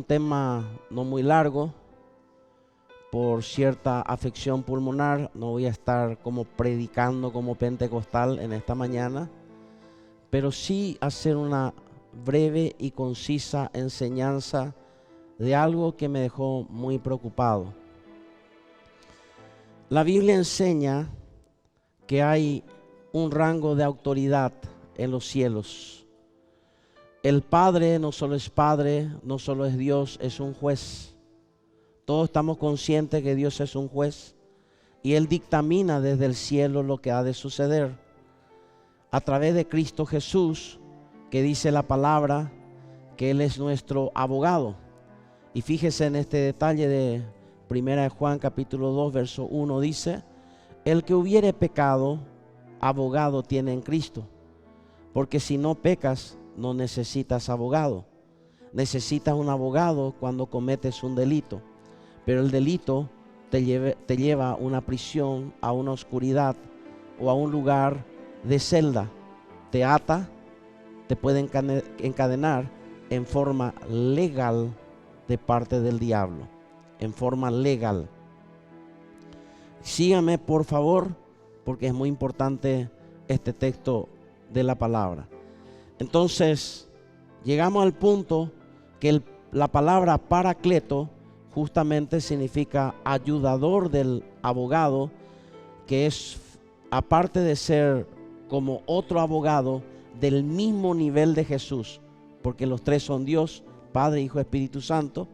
tema no muy largo. Por cierta afección pulmonar no voy a estar como predicando como pentecostal en esta mañana, pero sí hacer una breve y concisa enseñanza de algo que me dejó muy preocupado. La Biblia enseña que hay un rango de autoridad en los cielos. El Padre no solo es Padre, no solo es Dios, es un juez. Todos estamos conscientes que Dios es un juez y Él dictamina desde el cielo lo que ha de suceder. A través de Cristo Jesús, que dice la palabra que Él es nuestro abogado. Y fíjese en este detalle de 1 Juan capítulo 2 verso 1, dice: el que hubiere pecado, abogado tiene en Cristo, porque si no pecas, no necesitas abogado. Necesitas un abogado cuando cometes un delito, pero el delito te lleva a una prisión, a una oscuridad o a un lugar de celda. Te ata, te puede encadenar en forma legal de parte del diablo, en forma legal. Sígame por favor, porque es muy importante este texto de la palabra. Entonces, llegamos al punto que la palabra paracleto justamente significa ayudador del abogado, que es, aparte de ser como otro abogado, del mismo nivel de Jesús, porque los tres son Dios, Padre, Hijo, Espíritu Santo.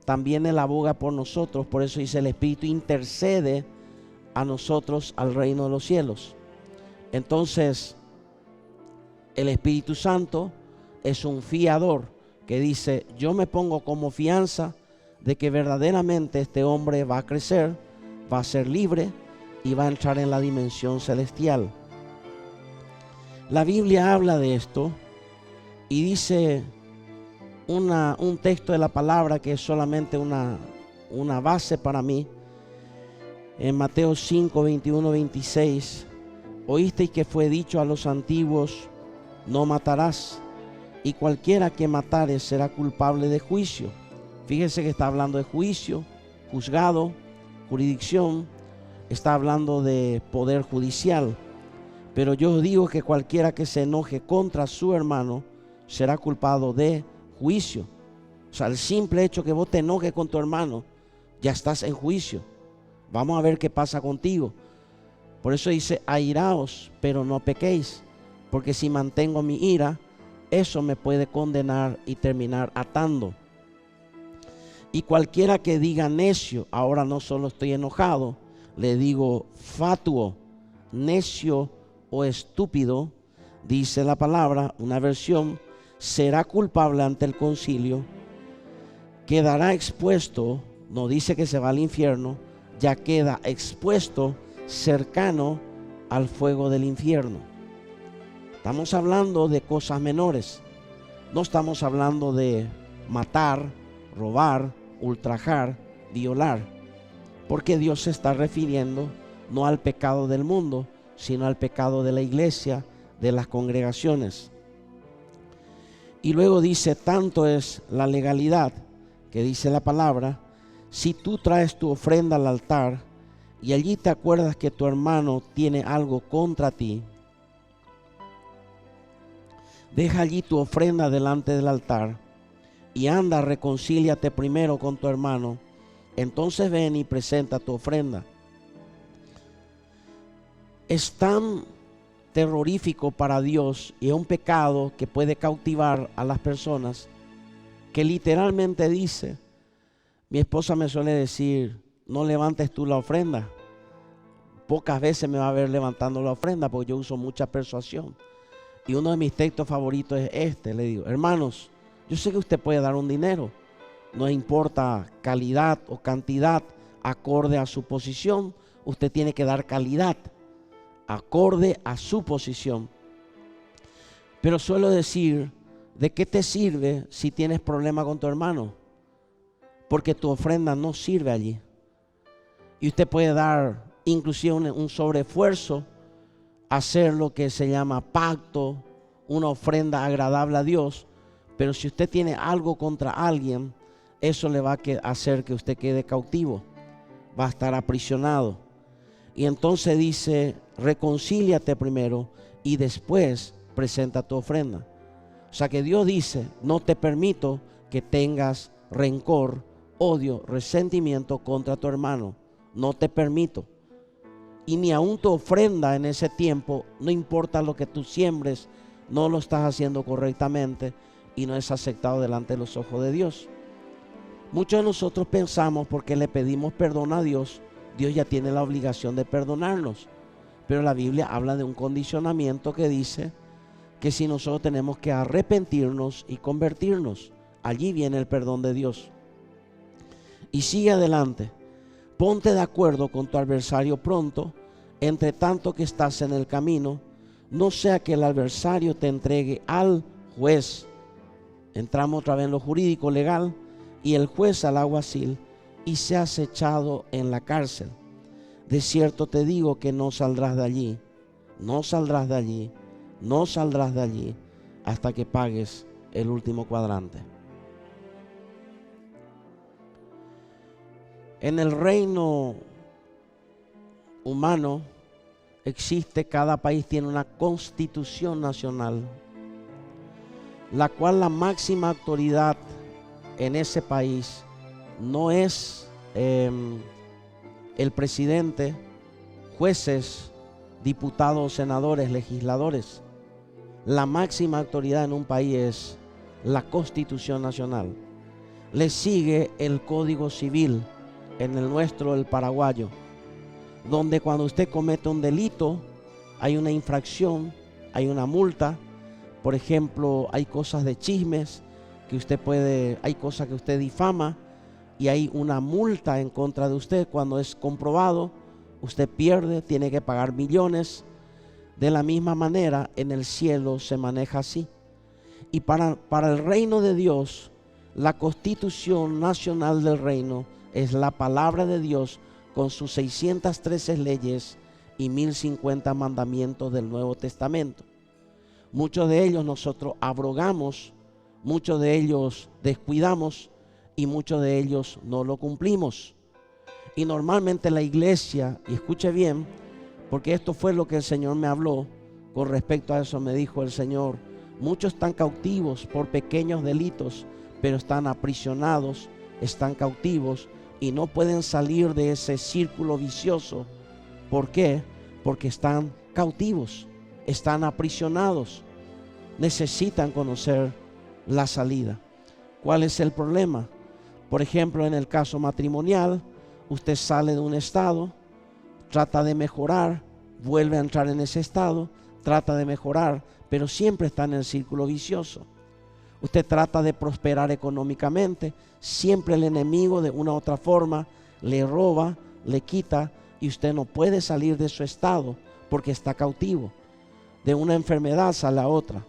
También Él aboga por nosotros, por eso dice: el Espíritu intercede a nosotros al reino de los cielos. Entonces, el Espíritu Santo es un fiador que dice: yo me pongo como fianza de que verdaderamente este hombre va a crecer, va a ser libre y va a entrar en la dimensión celestial. La Biblia habla de esto y dice un texto de la palabra que es solamente una base para mí. En Mateo 5, 21, 26, oísteis que fue dicho a los antiguos: no matarás, y cualquiera que matare será culpable de juicio. Fíjese que está hablando de juicio, juzgado, jurisdicción, está hablando de poder judicial. Pero yo digo que cualquiera que se enoje contra su hermano será culpado de juicio. O sea, el simple hecho que vos te enojes con tu hermano, ya estás en juicio. Vamos a ver qué pasa contigo. Por eso dice: airaos, pero no pequéis, porque si mantengo mi ira, eso me puede condenar y terminar atando. Y cualquiera que diga necio, ahora no solo estoy enojado, le digo fatuo, necio o estúpido, dice la palabra, una versión, será culpable ante el concilio, quedará expuesto, no dice que se va al infierno, ya queda expuesto, cercano al fuego del infierno. Estamos hablando de cosas menores, no estamos hablando de matar, robar, ultrajar, violar, porque Dios se está refiriendo no al pecado del mundo, sino al pecado de la iglesia, de las congregaciones. Y luego dice: tanto es la legalidad, que dice la palabra, si tú traes tu ofrenda al altar y allí te acuerdas que tu hermano tiene algo contra ti, deja allí tu ofrenda delante del altar y anda, reconcíliate primero con tu hermano, entonces ven y presenta tu ofrenda. Es tan terrorífico para Dios y es un pecado que puede cautivar a las personas, que literalmente dice, mi esposa me suele decir: no levantes tú la ofrenda. Pocas veces me va a ver levantando la ofrenda porque yo uso mucha persuasión. Y uno de mis textos favoritos es este. Le digo: hermanos, yo sé que usted puede dar un dinero, no importa calidad o cantidad, acorde a su posición, usted tiene que dar calidad, acorde a su posición. Pero suelo decir: ¿de qué te sirve si tienes problema con tu hermano? Porque tu ofrenda no sirve allí. Y usted puede dar inclusive un sobreesfuerzo, hacer lo que se llama pacto, una ofrenda agradable a Dios. Pero si usted tiene algo contra alguien, eso le va a hacer que usted quede cautivo, va a estar aprisionado. Y entonces dice, reconcíliate primero y después presenta tu ofrenda. O sea que Dios dice, no te permito que tengas rencor, odio, resentimiento contra tu hermano. No te permito. Y ni aún tu ofrenda en ese tiempo, no importa lo que tú siembres, no lo estás haciendo correctamente y no es aceptado delante de los ojos de Dios. Muchos de nosotros pensamos, porque le pedimos perdón a Dios, Dios ya tiene la obligación de perdonarnos. Pero la Biblia habla de un condicionamiento que dice que si nosotros tenemos que arrepentirnos y convertirnos, allí viene el perdón de Dios. Y sigue adelante. Ponte de acuerdo con tu adversario pronto, entre tanto que estás en el camino, no sea que el adversario te entregue al juez. Entramos otra vez en lo jurídico legal, y el juez al alguacil, y seas echado en la cárcel. De cierto te digo que no saldrás de allí, no saldrás de allí, no saldrás de allí, hasta que pagues el último cuadrante. En el reino humano existe, cada país tiene una constitución nacional, la cual la máxima autoridad en ese país no es el presidente, jueces, diputados, senadores, legisladores. La máxima autoridad en un país es la Constitución Nacional. Le sigue el Código Civil, en el nuestro, el paraguayo, donde cuando usted comete un delito, hay una infracción, hay una multa. Por ejemplo, hay cosas de chismes que usted puede, hay cosas que usted difama y hay una multa en contra de usted. Cuando es comprobado, usted pierde, tiene que pagar millones. De la misma manera, en el cielo se maneja así. Y para el reino de Dios, la Constitución Nacional del Reino es la palabra de Dios con sus 613 leyes y 1050 mandamientos del Nuevo Testamento. Muchos de ellos nosotros abrogamos, muchos de ellos descuidamos y muchos de ellos no lo cumplimos. Y normalmente la iglesia, y escuche bien, porque esto fue lo que el Señor me habló con respecto a eso, me dijo el Señor, muchos están cautivos por pequeños delitos, pero están aprisionados, están cautivos y no pueden salir de ese círculo vicioso. ¿Por qué? Porque están cautivos, están aprisionados, necesitan conocer la salida. ¿Cuál es el problema? Por ejemplo, en el caso matrimonial, usted sale de un estado, trata de mejorar, vuelve a entrar en ese estado, trata de mejorar, pero siempre está en el círculo vicioso. Usted trata de prosperar económicamente, siempre el enemigo de una u otra forma le roba, le quita y usted no puede salir de su estado porque está cautivo. De una enfermedad sale a otra.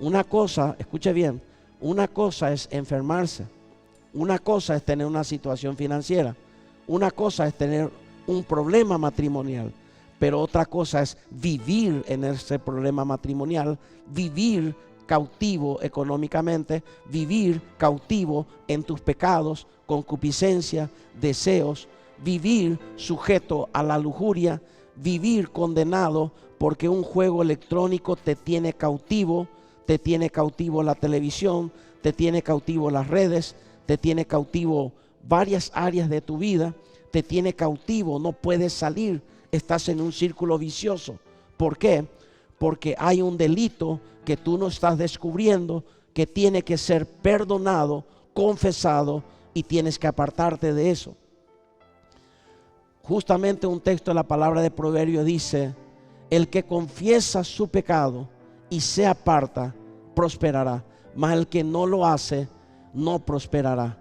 Una cosa, escuche bien, una cosa es enfermarse, una cosa es tener una situación financiera, una cosa es tener un problema matrimonial, pero otra cosa es vivir en ese problema matrimonial, vivir cautivo económicamente, vivir cautivo en tus pecados, concupiscencia, deseos, vivir sujeto a la lujuria, vivir condenado porque un juego electrónico te tiene cautivo la televisión, te tiene cautivo las redes, te tiene cautivo varias áreas de tu vida, te tiene cautivo, no puedes salir, estás en un círculo vicioso. ¿Por qué? Porque hay un delito que tú no estás descubriendo, que tiene que ser perdonado, confesado y tienes que apartarte de eso. Justamente un texto de la palabra de Proverbio dice, el que confiesa su pecado y se aparta, prosperará, mas el que no lo hace, no prosperará.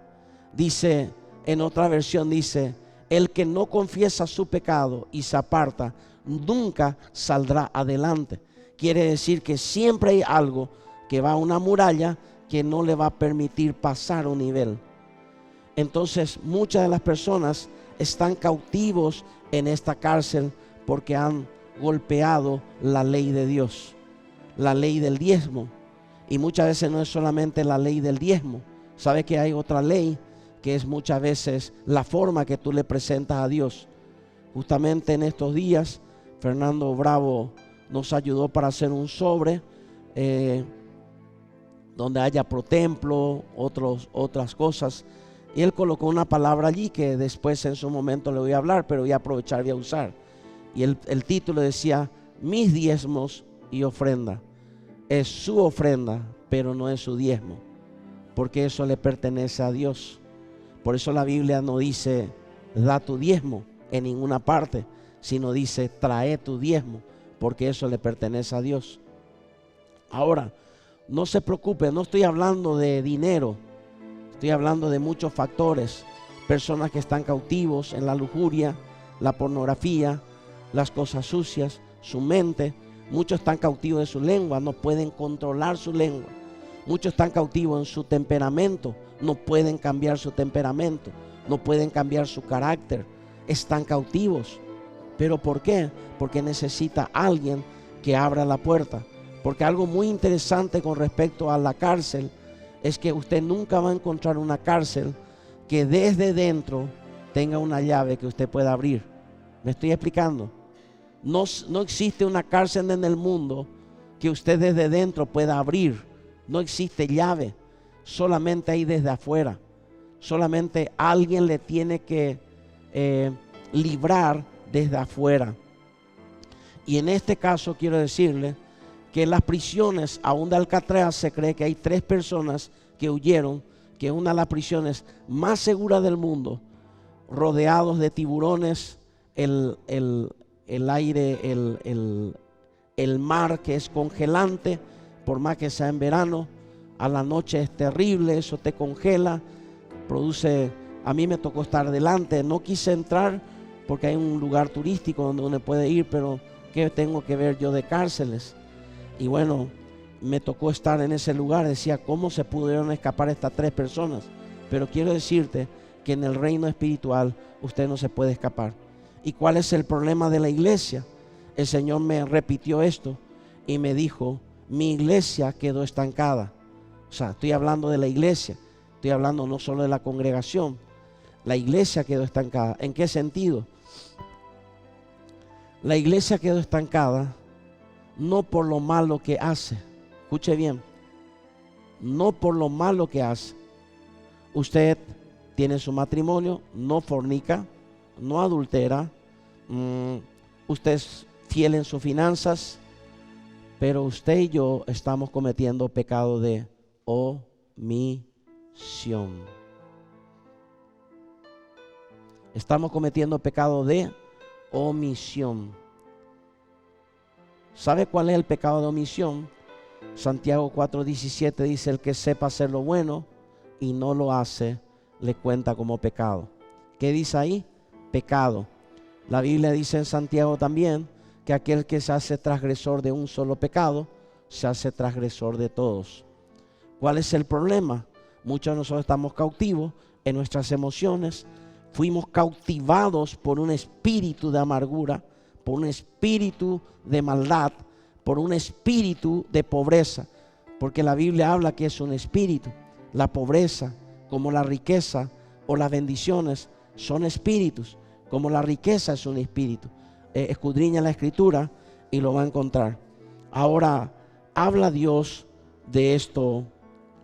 Dice, en otra versión dice, el que no confiesa su pecado y se aparta, nunca saldrá adelante. Quiere decir que siempre hay algo que va a una muralla que no le va a permitir pasar un nivel. Entonces muchas de las personas están cautivos en esta cárcel porque han golpeado la ley de Dios, la ley del diezmo. Y muchas veces no es solamente la ley del diezmo. ¿Sabe que hay otra ley que es muchas veces la forma que tú le presentas a Dios. Justamente en estos días, Fernando Bravo nos ayudó para hacer un sobre donde haya pro templo, otras cosas. Y él colocó una palabra allí que después en su momento le voy a hablar, pero voy a aprovechar, voy a usar. Y el título decía, mis diezmos y ofrenda. Es su ofrenda, pero no es su diezmo, porque eso le pertenece a Dios. Por eso la Biblia no dice, da tu diezmo en ninguna parte, sino dice, trae tu diezmo, porque eso le pertenece a Dios. Ahora, no se preocupe, no estoy hablando de dinero, estoy hablando de muchos factores. Personas que están cautivos en la lujuria, la pornografía, las cosas sucias, su mente. Muchos están cautivos de su lengua, no pueden controlar su lengua. Muchos están cautivos en su temperamento, no pueden cambiar su temperamento, no pueden cambiar su carácter. Están cautivos. ¿Pero por qué? Porque necesita alguien que abra la puerta. Porque algo muy interesante con respecto a la cárcel es que usted nunca va a encontrar una cárcel que desde dentro tenga una llave que usted pueda abrir. ¿Me estoy explicando? No existe una cárcel en el mundo que usted desde dentro pueda abrir. No existe llave. Solamente hay desde afuera. Solamente alguien le tiene que librar desde afuera. Y en este caso quiero decirle que en las prisiones, aún de Alcatraz, se cree que hay 3 personas que huyeron, que es una de las prisiones más seguras del mundo, rodeados de tiburones, el aire, el mar que es congelante, por más que sea en verano, a la noche es terrible, eso te congela, produce, a mí me tocó estar delante, no quise entrar porque hay un lugar turístico donde uno puede ir, pero ¿qué tengo que ver yo de cárceles? Y bueno, me tocó estar en ese lugar, decía, ¿cómo se pudieron escapar estas 3 personas? Pero quiero decirte que en el reino espiritual usted no se puede escapar. ¿Y cuál es el problema de la iglesia? El Señor me repitió esto y me dijo, mi iglesia quedó estancada. O sea, estoy hablando de la iglesia, estoy hablando no solo de la congregación. La iglesia quedó estancada. ¿En qué sentido? La iglesia quedó estancada no por lo malo que hace. Escuche bien, no por lo malo que hace. Usted tiene su matrimonio, no fornica, no adultera, usted es fiel en sus finanzas, pero usted y yo estamos cometiendo pecado de omisión. Estamos cometiendo pecado de omisión. ¿Sabe cuál es el pecado de omisión? Santiago 4:17 dice, el que sepa hacer lo bueno y no lo hace, le cuenta como pecado. ¿Qué dice ahí? Pecado. La Biblia dice en Santiago también que aquel que se hace transgresor de un solo pecado, se hace transgresor de todos. ¿Cuál es el problema? Muchos de nosotros estamos cautivos en nuestras emociones, fuimos cautivados por un espíritu de amargura, por un espíritu de maldad, por un espíritu de pobreza, porque la Biblia habla que es un espíritu. La pobreza, como la riqueza o las bendiciones, son espíritus, como la riqueza es un espíritu. Escudriña la escritura y lo va a encontrar. Ahora, habla Dios de esto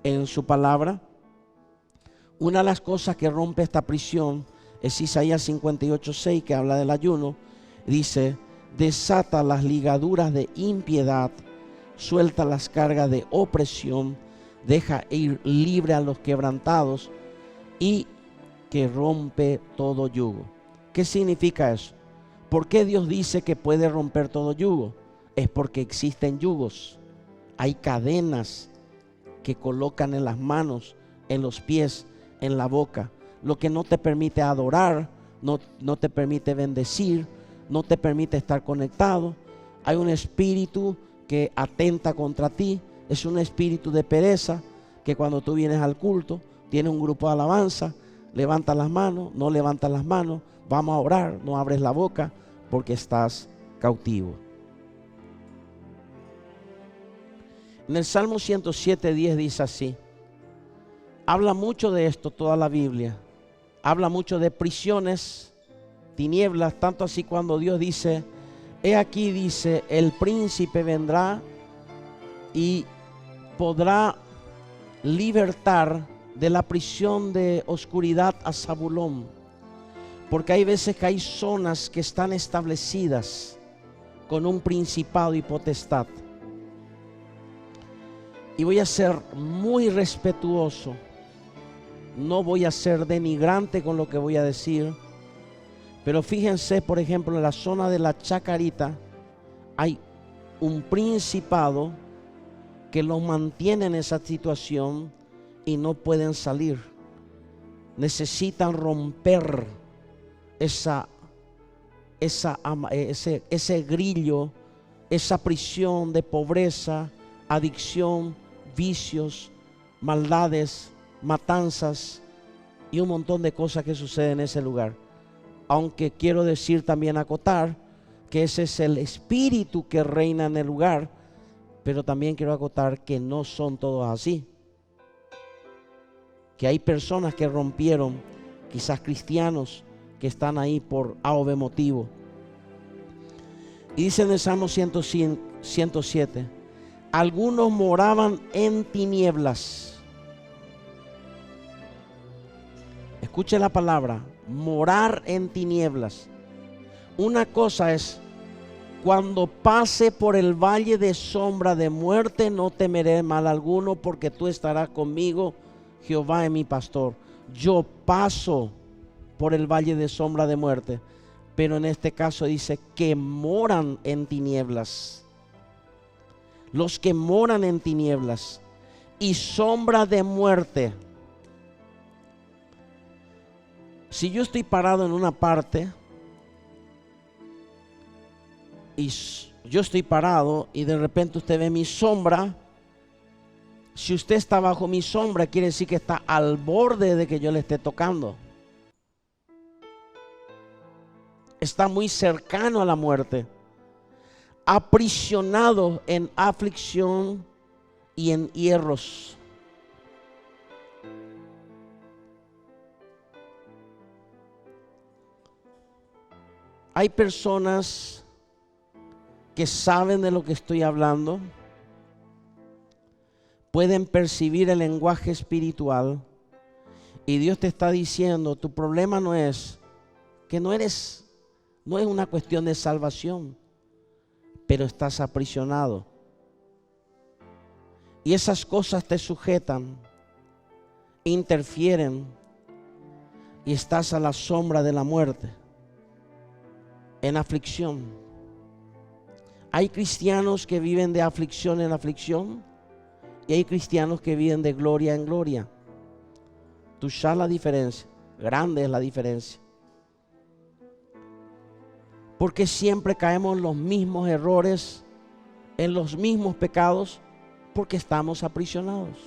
en su palabra. Una de las cosas que rompe esta prisión es Isaías 58:6, que habla del ayuno. Dice, desata las ligaduras de impiedad, suelta las cargas de opresión, deja ir libre a los quebrantados y que rompe todo yugo. ¿Qué significa eso? ¿Por qué Dios dice que puede romper todo yugo? Es porque existen yugos. Hay cadenas que colocan en las manos, en los pies, en la boca, lo que no te permite adorar, no te permite bendecir, no te permite estar conectado. Hay un espíritu que atenta contra ti, es un espíritu de pereza, que cuando tú vienes al culto, tienes un grupo de alabanza, levantas las manos, no levantas las manos, vamos a orar, no abres la boca porque estás cautivo. En el Salmo 107:10 dice así, habla mucho de esto toda la Biblia, habla mucho de prisiones, tinieblas, tanto así cuando Dios dice, he aquí, dice, el príncipe vendrá y podrá libertar de la prisión de oscuridad a Zabulón, porque hay veces que hay zonas que están establecidas con un principado y potestad. Y voy a ser muy respetuoso, no voy a ser denigrante con lo que voy a decir, pero fíjense, por ejemplo, en la zona de la Chacarita hay un principado que los mantiene en esa situación y no pueden salir. Necesitan romper ese grillo, esa prisión de pobreza, adicción, vicios, maldades, matanzas y un montón de cosas que suceden en ese lugar. Aunque quiero decir también, acotar, que ese es el espíritu que reina en el lugar, pero también quiero acotar que no son todos así. Que hay personas que rompieron, quizás cristianos, que están ahí por A o B motivo. Y dice en el Salmo 107, algunos moraban en tinieblas. Escuche la palabra, morar en tinieblas. Una cosa es, cuando pase por el valle de sombra de muerte, no temeré mal alguno, porque tú estarás conmigo, Jehová es mi pastor. Yo paso por el valle de sombra de muerte, pero en este caso dice que moran en tinieblas. Los que moran en tinieblas y sombra de muerte. Si yo estoy parado en una parte y yo estoy parado y de repente usted ve mi sombra, si usted está bajo mi sombra, quiere decir que está al borde de que yo le esté tocando. Está muy cercano a la muerte, aprisionado en aflicción y en hierros. Hay personas que saben de lo que estoy hablando, pueden percibir el lenguaje espiritual, y Dios te está diciendo, tu problema no es que no es una cuestión de salvación, pero estás aprisionado. Y esas cosas te sujetan, interfieren, y estás a la sombra de la muerte, en aflicción. Hay cristianos que viven de aflicción en aflicción, y hay cristianos que viven de gloria en gloria. Tú sabes la diferencia, grande es la diferencia. Porque siempre caemos en los mismos errores, en los mismos pecados, porque estamos aprisionados.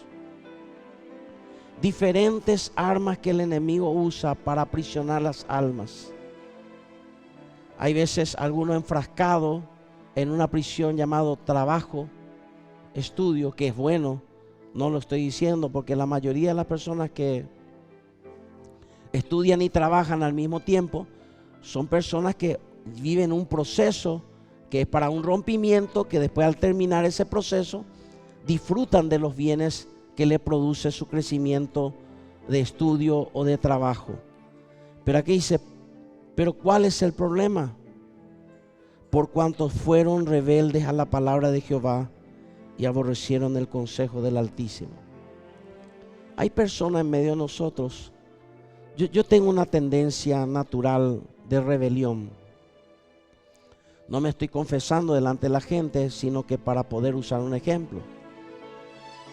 Diferentes armas que el enemigo usa para aprisionar las almas. Hay veces alguno enfrascado en una prisión llamado trabajo, estudio, que es bueno, no lo estoy diciendo, porque la mayoría de las personas que estudian y trabajan al mismo tiempo son personas que viven un proceso que es para un rompimiento, que después al terminar ese proceso disfrutan de los bienes que le produce su crecimiento de estudio o de trabajo. Pero aquí dice, pero ¿cuál es el problema? Por cuanto fueron rebeldes a la palabra de Jehová y aborrecieron el consejo del Altísimo. Hay personas en medio de nosotros. Yo tengo una tendencia natural de rebelión. No me estoy confesando delante de la gente, sino que para poder usar un ejemplo.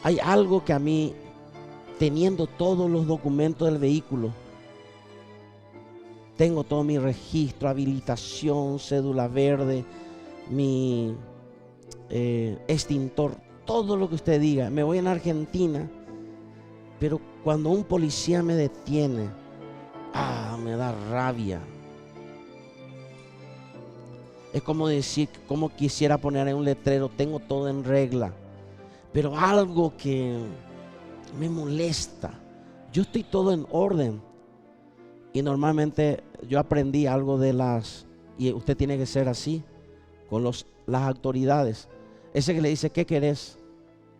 Hay algo que a mí, teniendo todos los documentos del vehículo, tengo todo mi registro, habilitación, cédula verde, mi extintor, todo lo que usted diga. Me voy en Argentina, pero cuando un policía me detiene, me da rabia. Es como decir, como quisiera poner en un letrero, tengo todo en regla, pero algo que me molesta. Yo estoy todo en orden, Y normalmente yo aprendí algo y usted tiene que ser así con las autoridades. Ese que le dice, ¿qué querés?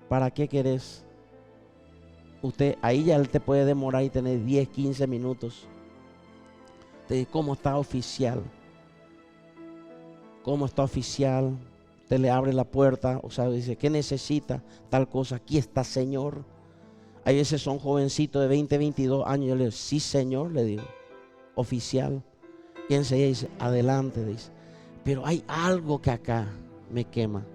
¿Para qué querés? Ahí ya él te puede demorar y tener 10, 15 minutos. Te dice, ¿cómo está oficial? ¿Cómo está oficial? Usted le abre la puerta, o sea, dice, ¿qué necesita? Tal cosa, aquí está, Señor. Hay veces son jovencitos de 20, 22 años. Yo le digo, sí, Señor, le digo, oficial. Y enseguida dice, adelante, dice. Pero hay algo que acá me quema.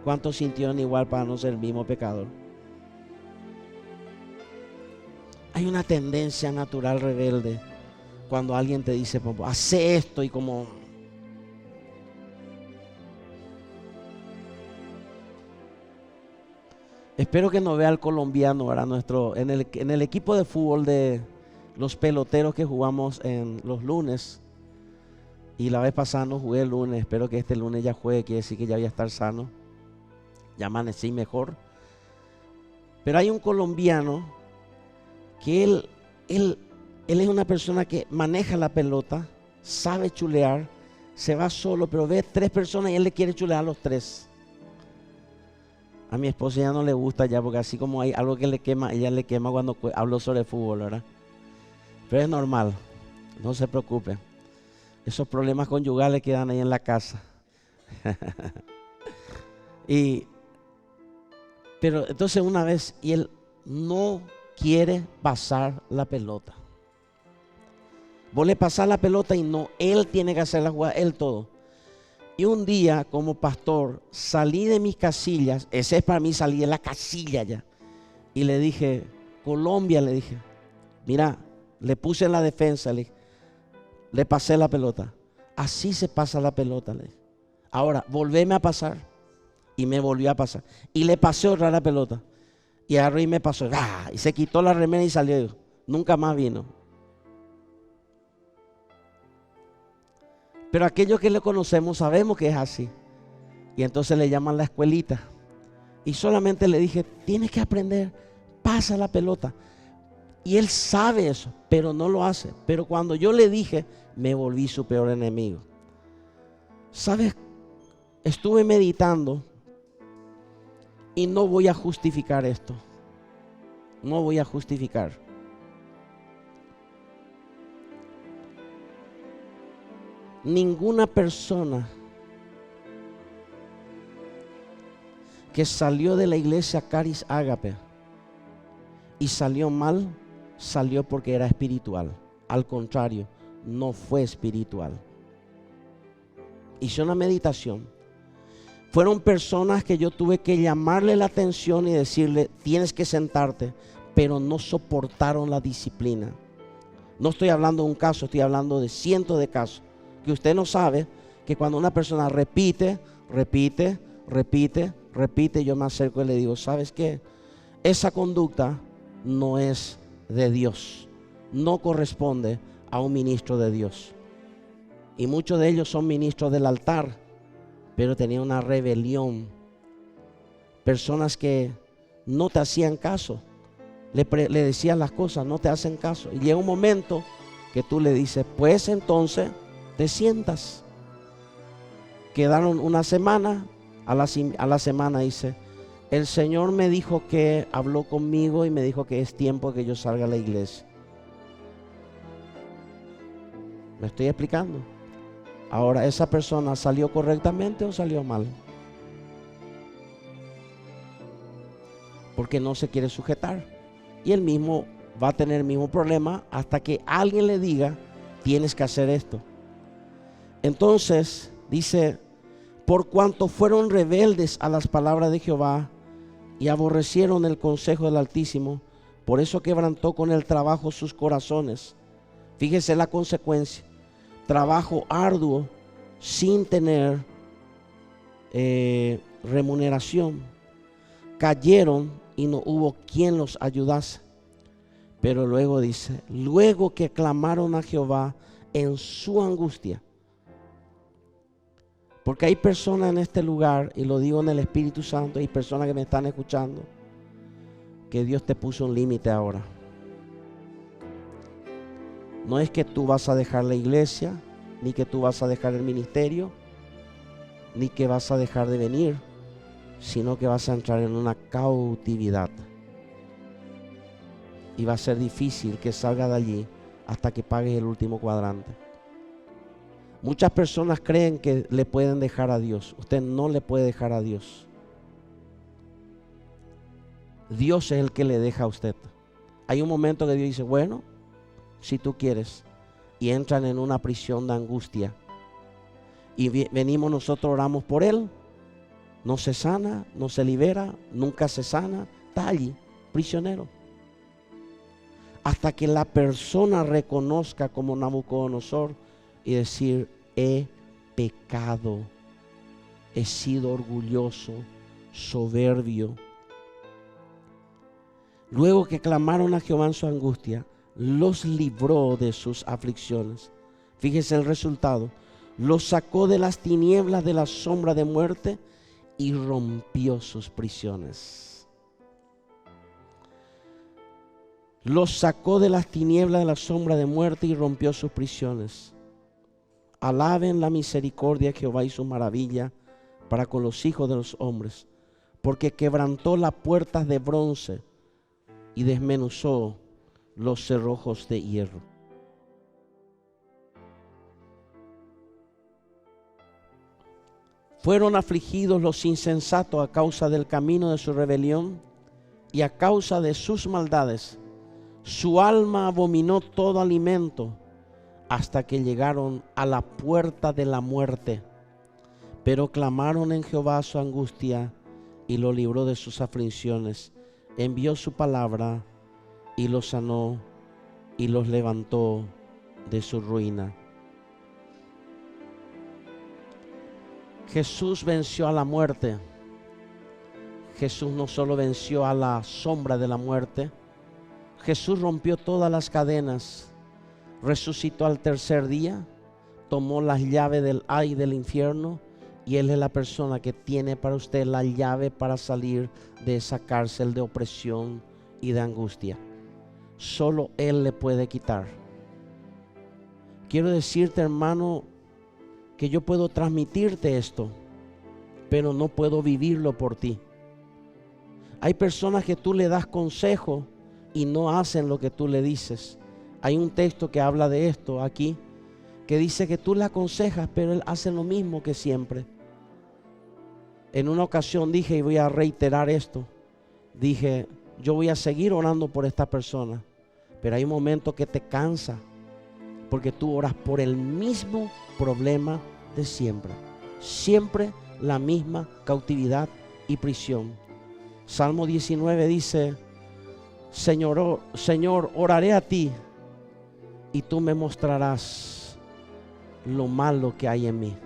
¿Cuántos sintieron igual para no ser el mismo pecador? Hay una tendencia natural rebelde cuando alguien te dice, hace esto y como... Espero que nos vea el colombiano, ¿verdad? En el equipo de fútbol de los peloteros que jugamos en los lunes, y la vez pasada no jugué el lunes, espero que este lunes ya juegue, quiere decir que ya voy a estar sano, ya amanecí mejor. Pero hay un colombiano que él es una persona que maneja la pelota, sabe chulear, se va solo, pero ve 3 personas y él le quiere chulear a los 3. A mi esposa ya no le gusta ya, porque así como hay algo que le quema, ella le quema cuando hablo sobre fútbol, ¿verdad? Pero es normal, no se preocupe. Esos problemas conyugales quedan ahí en la casa. Pero entonces una vez, y él no quiere pasar la pelota. Vos le pasás la pelota y no, él tiene que hacer la jugada, él todo. Y un día, como pastor, salí de mis casillas, ese es para mí, salí de la casilla ya. Y le dije, Colombia, le dije, mira, le puse en la defensa, le pasé la pelota. Así se pasa la pelota, le dije. Ahora, volveme a pasar. Y me volvió a pasar. Y le pasé otra la pelota. Y agarró y me pasó. ¡Ah! Y se quitó la remera y salió. Nunca más vino. Pero aquellos que le conocemos sabemos que es así. Y entonces le llaman la escuelita. Y solamente le dije, tienes que aprender, pasa la pelota. Y él sabe eso, pero no lo hace. Pero cuando yo le dije, me volví su peor enemigo. ¿Sabes? Estuve meditando y no voy a justificar esto. No voy a justificar. Ninguna persona que salió de la iglesia Caris Ágape y salió mal, salió porque era espiritual. Al contrario, no fue espiritual. Hice una meditación. Fueron personas que yo tuve que llamarle la atención y decirle, tienes que sentarte, pero no soportaron la disciplina. No estoy hablando de un caso, estoy hablando de cientos de casos. Que usted no sabe que cuando una persona repite, yo me acerco y le digo, ¿sabes qué? Esa conducta no es de Dios, no corresponde a un ministro de Dios. Y muchos de ellos son ministros del altar, pero tenían una rebelión. Personas que no te hacían caso, le decían las cosas, no te hacen caso. Y llega un momento que tú le dices, pues entonces te sientas. Quedaron una semana, a la semana dice, el Señor me dijo que habló conmigo y me dijo que es tiempo que yo salga a la iglesia. ¿Me estoy explicando? Ahora, ¿esa persona salió correctamente o salió mal? Porque no se quiere sujetar. Y él mismo va a tener el mismo problema hasta que alguien le diga, tienes que hacer esto. Entonces, dice, por cuanto fueron rebeldes a las palabras de Jehová y aborrecieron el consejo del Altísimo, por eso quebrantó con el trabajo sus corazones. Fíjese la consecuencia. Trabajo arduo sin tener remuneración. Cayeron y no hubo quien los ayudase. Pero luego dice, luego que clamaron a Jehová en su angustia. Porque hay personas en este lugar, y lo digo en el Espíritu Santo, hay personas que me están escuchando, que Dios te puso un límite ahora. No es que tú vas a dejar la iglesia, ni que tú vas a dejar el ministerio, ni que vas a dejar de venir, sino que vas a entrar en una cautividad. Y va a ser difícil que salga de allí hasta que pagues el último cuadrante. Muchas personas creen que le pueden dejar a Dios. Usted no le puede dejar a Dios. Dios es el que le deja a usted. Hay un momento que Dios dice, bueno, si tú quieres, y entran en una prisión de angustia. Y venimos nosotros, oramos por él, no se sana, no se libera, nunca se sana, está allí, prisionero. Hasta que la persona reconozca como Nabucodonosor y decir, he pecado, he sido orgulloso, soberbio. Luego que clamaron a Jehová en su angustia, los libró de sus aflicciones. Fíjese el resultado. Los sacó de las tinieblas de la sombra de muerte y rompió sus prisiones. Los sacó de las tinieblas de la sombra de muerte y rompió sus prisiones. Alaben la misericordia de Jehová y su maravilla para con los hijos de los hombres, porque quebrantó las puertas de bronce y desmenuzó los cerrojos de hierro. Fueron afligidos los insensatos a causa del camino de su rebelión y a causa de sus maldades. Su alma abominó todo alimento hasta que llegaron a la puerta de la muerte. Pero clamaron en Jehová su angustia y lo libró de sus aflicciones. Envió su palabra y los sanó y los levantó de su ruina. Jesús venció a la muerte. Jesús no solo venció a la sombra de la muerte, Jesús rompió todas las cadenas, resucitó al tercer día, tomó las llaves del ay del infierno, y Él es la persona que tiene para usted la llave para salir de esa cárcel de opresión y de angustia. Solo Él le puede quitar. Quiero decirte, hermano, que yo puedo transmitirte esto, pero no puedo vivirlo por ti. Hay personas que tú le das consejo y no hacen lo que tú le dices. Hay un texto que habla de esto aquí, que dice que tú le aconsejas, pero él hace lo mismo que siempre. En una ocasión dije, y voy a reiterar esto, dije, yo voy a seguir orando por esta persona, pero hay un momento que te cansa, porque tú oras por el mismo problema de siempre. Siempre la misma cautividad y prisión. Salmo 19 dice, Señor, oraré a ti y tú me mostrarás lo malo que hay en mí.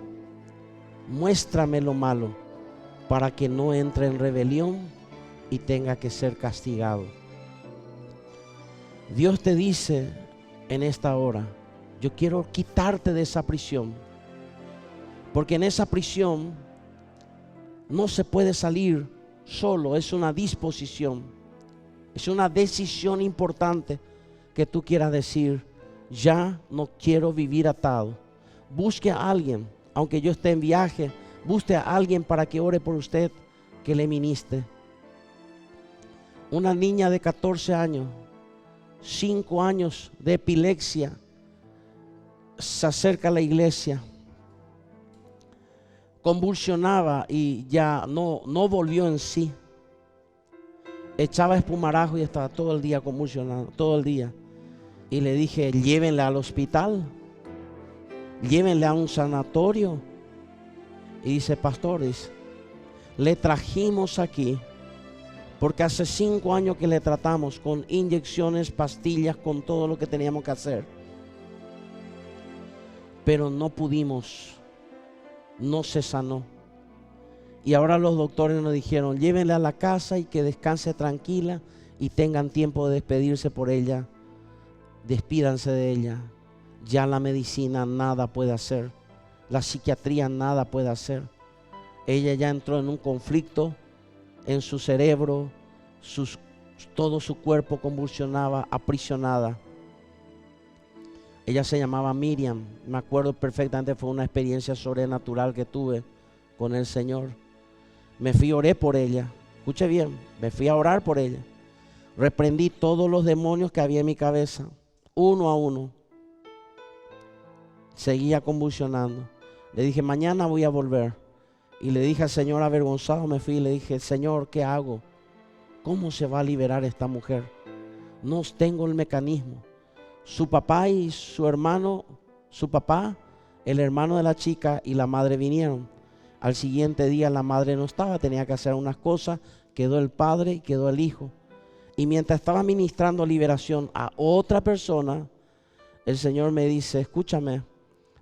Muéstrame lo malo para que no entre en rebelión y tenga que ser castigado. Dios te dice en esta hora, yo quiero quitarte de esa prisión, porque en esa prisión no se puede salir solo, es una disposición, es una decisión importante que tú quieras decir, ya no quiero vivir atado. Busque a alguien, aunque yo esté en viaje, busque a alguien para que ore por usted, que le ministre. Una niña de 14 años, 5 años de epilepsia, se acerca a la iglesia, convulsionaba y ya no volvió en sí. Echaba espumarajo y estaba todo el día convulsionando, todo el día. Y le dije, llévenle al hospital, llévenle a un sanatorio. Y dice, pastor, dice, le trajimos aquí porque hace 5 años que le tratamos con inyecciones, pastillas, con todo lo que teníamos que hacer, pero no pudimos, no se sanó. Y ahora los doctores nos dijeron, llévenle a la casa y que descanse tranquila y tengan tiempo de despedirse por ella. Despídanse de ella. Ya la medicina nada puede hacer, la psiquiatría nada puede hacer. Ella ya entró en un conflicto en su cerebro, todo su cuerpo convulsionaba, aprisionada. Ella se llamaba Miriam. Me acuerdo perfectamente, fue una experiencia sobrenatural que tuve con el Señor. Me fui y oré por ella. Escuche bien, me fui a orar por ella. Reprendí todos los demonios que había en mi cabeza, uno a uno. Seguía convulsionando. Le dije, mañana voy a volver. Y le dije al Señor, avergonzado me fui y le dije, Señor, ¿qué hago? ¿Cómo se va a liberar esta mujer? No tengo el mecanismo. Su papá y su hermano, su papá, el hermano de la chica y la madre vinieron. Al siguiente día la madre no estaba, tenía que hacer unas cosas, quedó el padre y quedó el hijo. Y mientras estaba ministrando liberación a otra persona, el Señor me dice, escúchame,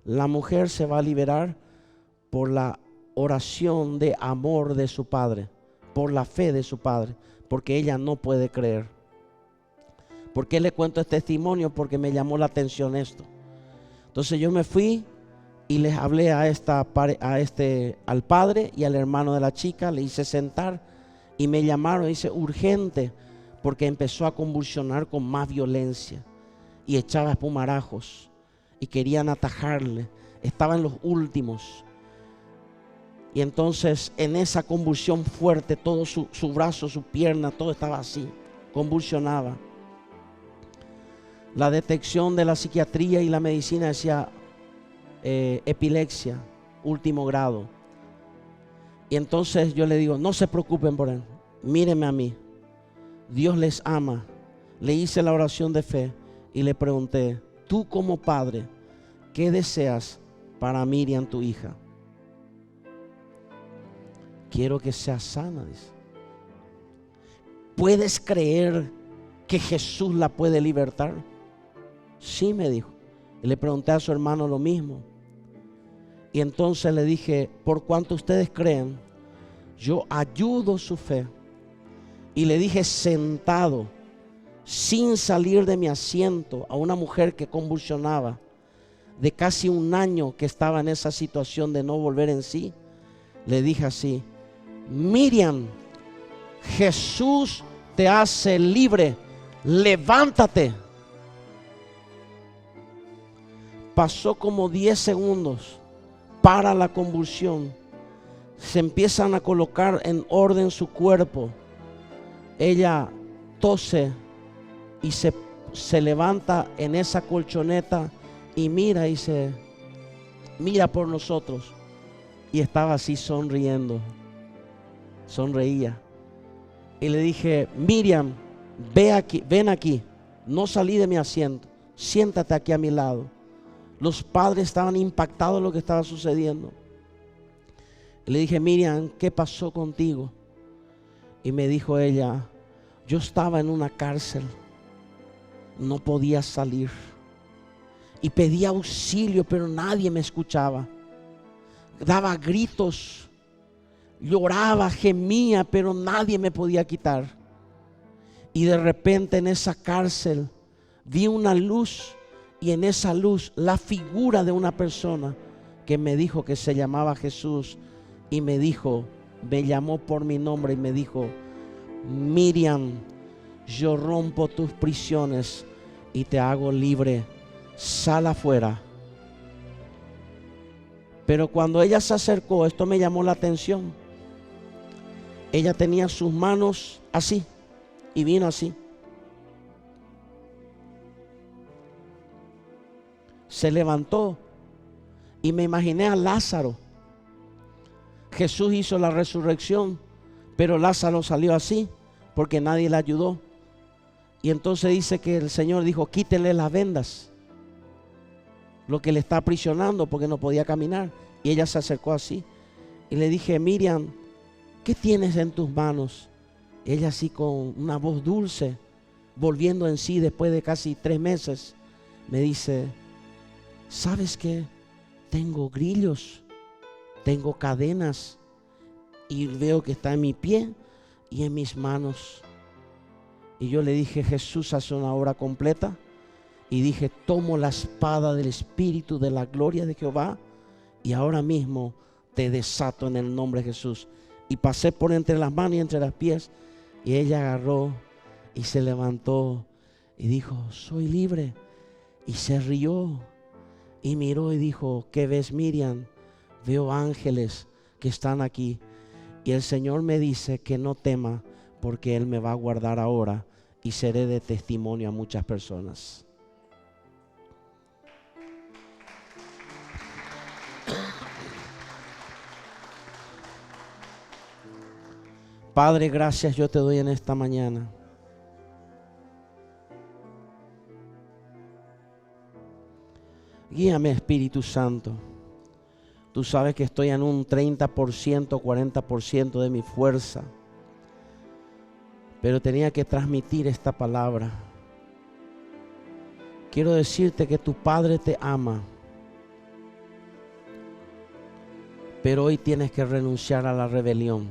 la mujer se va a liberar por la oración de amor de su padre, por la fe de su padre, porque ella no puede creer. ¿Por qué le cuento este testimonio? Porque me llamó la atención esto. Entonces yo me fui y les hablé al padre y al hermano de la chica, le hice sentar y me llamaron, dice, urgente, porque empezó a convulsionar con más violencia y echaba espumarajos y querían atajarle, estaba en los últimos. Y entonces en esa convulsión fuerte, todo su brazo, su pierna, todo estaba así, convulsionaba. La detección de la psiquiatría y la medicina decía epilepsia, último grado. Y entonces yo le digo, no se preocupen por él, mírenme a mí, Dios les ama. Le hice la oración de fe y le pregunté, tú como padre, ¿qué deseas para Miriam, tu hija? Quiero que sea sana, dice. ¿Puedes creer que Jesús la puede libertar? Sí, me dijo. Y le pregunté a su hermano lo mismo. Y entonces le dije, por cuanto ustedes creen, yo ayudo su fe. Y le dije sentado, sin salir de mi asiento, a una mujer que convulsionaba, de casi un año que estaba en esa situación de no volver en sí. Le dije así, Miriam, Jesús te hace libre, levántate. Pasó como 10 segundos, para la convulsión, se empiezan a colocar en orden su cuerpo. Ella tose y se levanta en esa colchoneta y mira por nosotros. Y estaba así sonriendo, sonreía. Y le dije, Miriam, ven aquí, no salí de mi asiento, siéntate aquí a mi lado. Los padres estaban impactados de lo que estaba sucediendo. Y le dije, Miriam, ¿qué pasó contigo? Y me dijo ella, yo estaba en una cárcel, no podía salir. Y pedía auxilio, pero nadie me escuchaba. Daba gritos, lloraba, gemía, pero nadie me podía quitar. Y de repente en esa cárcel vi una luz. Y en esa luz la figura de una persona que me dijo que se llamaba Jesús. Y me dijo, me llamó por mi nombre y me dijo, Miriam, yo rompo tus prisiones y te hago libre, sal afuera. Pero cuando ella se acercó, esto me llamó la atención. Ella tenía sus manos así y vino así. Se levantó y me imaginé a Lázaro. Jesús hizo la resurrección, pero Lázaro salió así porque nadie le ayudó. Y entonces dice que el Señor dijo, quítenle las vendas, lo que le está aprisionando, porque no podía caminar. Y ella se acercó así y le dije, Miriam, ¿qué tienes en tus manos? Y ella así con una voz dulce, volviendo en sí después de casi 3 meses, me dice, ¿sabes qué? Tengo grillos, tengo cadenas y veo que está en mi pie y en mis manos. Y yo le dije, Jesús hace una obra completa. Y dije, tomo la espada del Espíritu de la gloria de Jehová y ahora mismo te desato en el nombre de Jesús. Y pasé por entre las manos y entre los pies y ella agarró y se levantó y dijo, soy libre. Y se rió y miró y dijo: ¿qué ves, Miriam? Veo ángeles que están aquí. Y el Señor me dice que no tema, porque Él me va a guardar ahora y seré de testimonio a muchas personas. Padre, gracias yo te doy en esta mañana. Guíame, Espíritu Santo. Tú sabes que estoy en un 30%, 40% de mi fuerza. Pero tenía que transmitir esta palabra. Quiero decirte que tu Padre te ama. Pero hoy tienes que renunciar a la rebelión.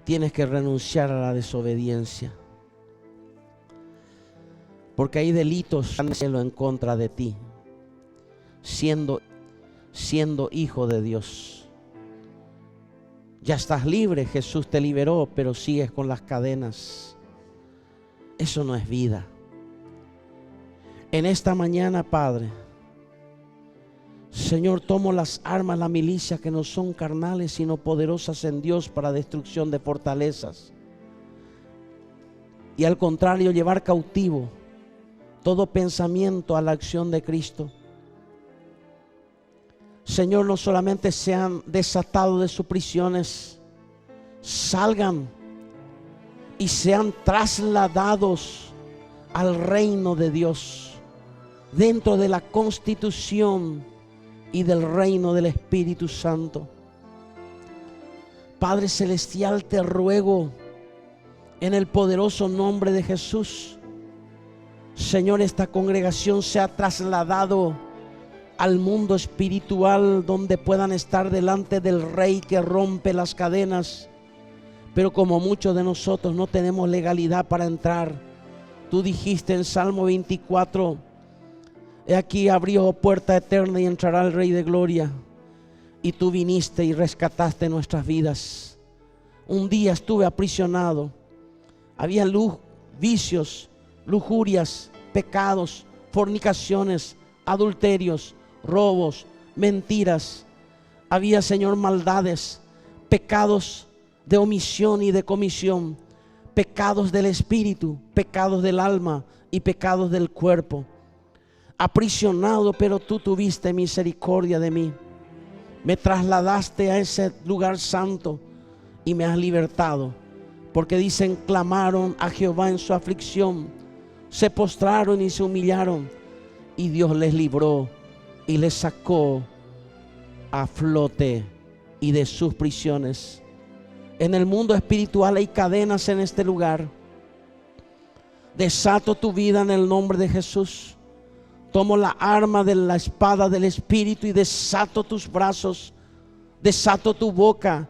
Tienes que renunciar a la desobediencia. Porque hay delitos en contra de ti. Siendo hijo de Dios. Ya estás libre, Jesús te liberó, pero sigues con las cadenas. Eso no es vida. En esta mañana, Padre, Señor, tomo las armas, la milicia que no son carnales, sino poderosas en Dios para destrucción de fortalezas. Y al contrario, llevar cautivo todo pensamiento a la acción de Cristo. Señor, no solamente sean desatados de sus prisiones, salgan y sean trasladados al reino de Dios, dentro de la constitución y del reino del Espíritu Santo. Padre Celestial, te ruego en el poderoso nombre de Jesús, Señor, esta congregación sea trasladado al mundo espiritual, donde puedan estar delante del Rey que rompe las cadenas. Pero como muchos de nosotros no tenemos legalidad para entrar, tú dijiste en Salmo 24: he aquí abrió puerta eterna y entrará el Rey de Gloria. Y tú viniste y rescataste nuestras vidas. Un día estuve aprisionado. Había vicios, lujurias, pecados, fornicaciones, adulterios, robos, mentiras. Había, Señor, maldades, pecados de omisión y de comisión, pecados del espíritu, pecados del alma y pecados del cuerpo. Aprisionado, pero tú tuviste misericordia de mí. Me trasladaste a ese lugar santo y me has libertado. Porque dicen: clamaron a Jehová en su aflicción, se postraron y se humillaron, y Dios les libró y les sacó a flote y de sus prisiones. En el mundo espiritual hay cadenas en este lugar. Desato tu vida en el nombre de Jesús. Tomo la arma de la espada del Espíritu y desato tus brazos, desato tu boca,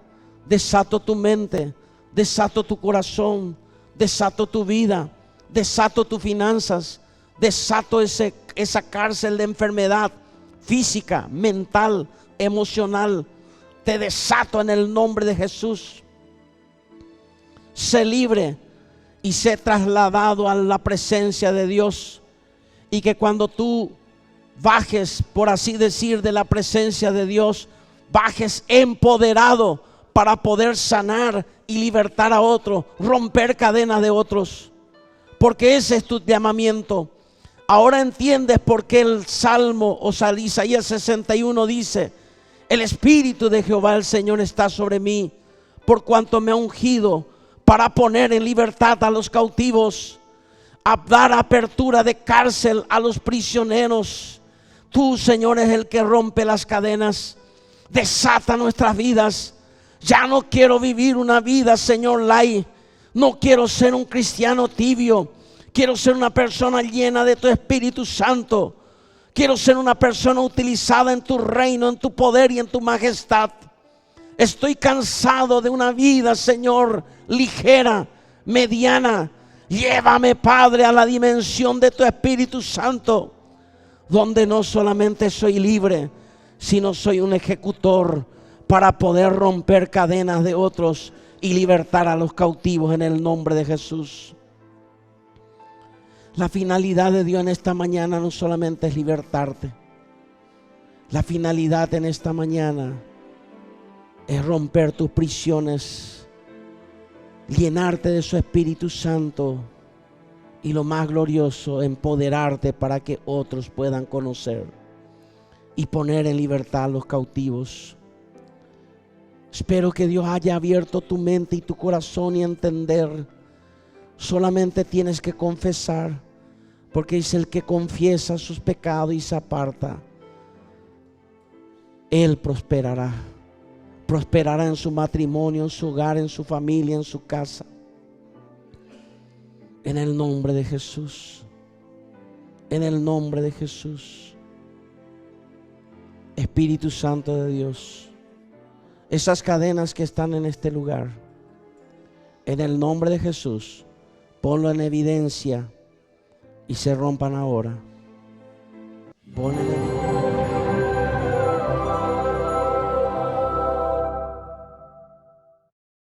desato tu mente, desato tu corazón, desato tu vida, desato tus finanzas, desato esa cárcel de enfermedad física, mental, emocional. Te desato en el nombre de Jesús. Sé libre y sé trasladado a la presencia de Dios. Y que cuando tú bajes, por así decir, de la presencia de Dios, bajes empoderado para poder sanar y libertar a otros, romper cadenas de otros. Porque ese es tu llamamiento. Ahora entiendes por qué el Salmo, o sea, Isaías 61 dice: el Espíritu de Jehová el Señor está sobre mí, por cuanto me ha ungido para poner en libertad a los cautivos, a dar apertura de cárcel a los prisioneros. Tú, Señor, es el que rompe las cadenas. Desata nuestras vidas. Ya no quiero vivir una vida, Señor, light. No quiero ser un cristiano tibio. Quiero ser una persona llena de tu Espíritu Santo. Quiero ser una persona utilizada en tu reino, en tu poder y en tu majestad. Estoy cansado de una vida, Señor, ligera, mediana. Llévame, Padre, a la dimensión de tu Espíritu Santo, donde no solamente soy libre, sino soy un ejecutor para poder romper cadenas de otros y libertar a los cautivos en el nombre de Jesús. La finalidad de Dios en esta mañana no solamente es libertarte. La finalidad en esta mañana es romper tus prisiones, llenarte de su Espíritu Santo y lo más glorioso, empoderarte para que otros puedan conocer y poner en libertad a los cautivos. Espero que Dios haya abierto tu mente y tu corazón y entender. Solamente tienes que confesar, porque dice: el que confiesa sus pecados y se aparta, él prosperará. Prosperará en su matrimonio, en su hogar, en su familia, en su casa. En el nombre de Jesús. En el nombre de Jesús. Espíritu Santo de Dios, esas cadenas que están en este lugar, en el nombre de Jesús, ponlo en evidencia y se rompan ahora. Ponlo en evidencia.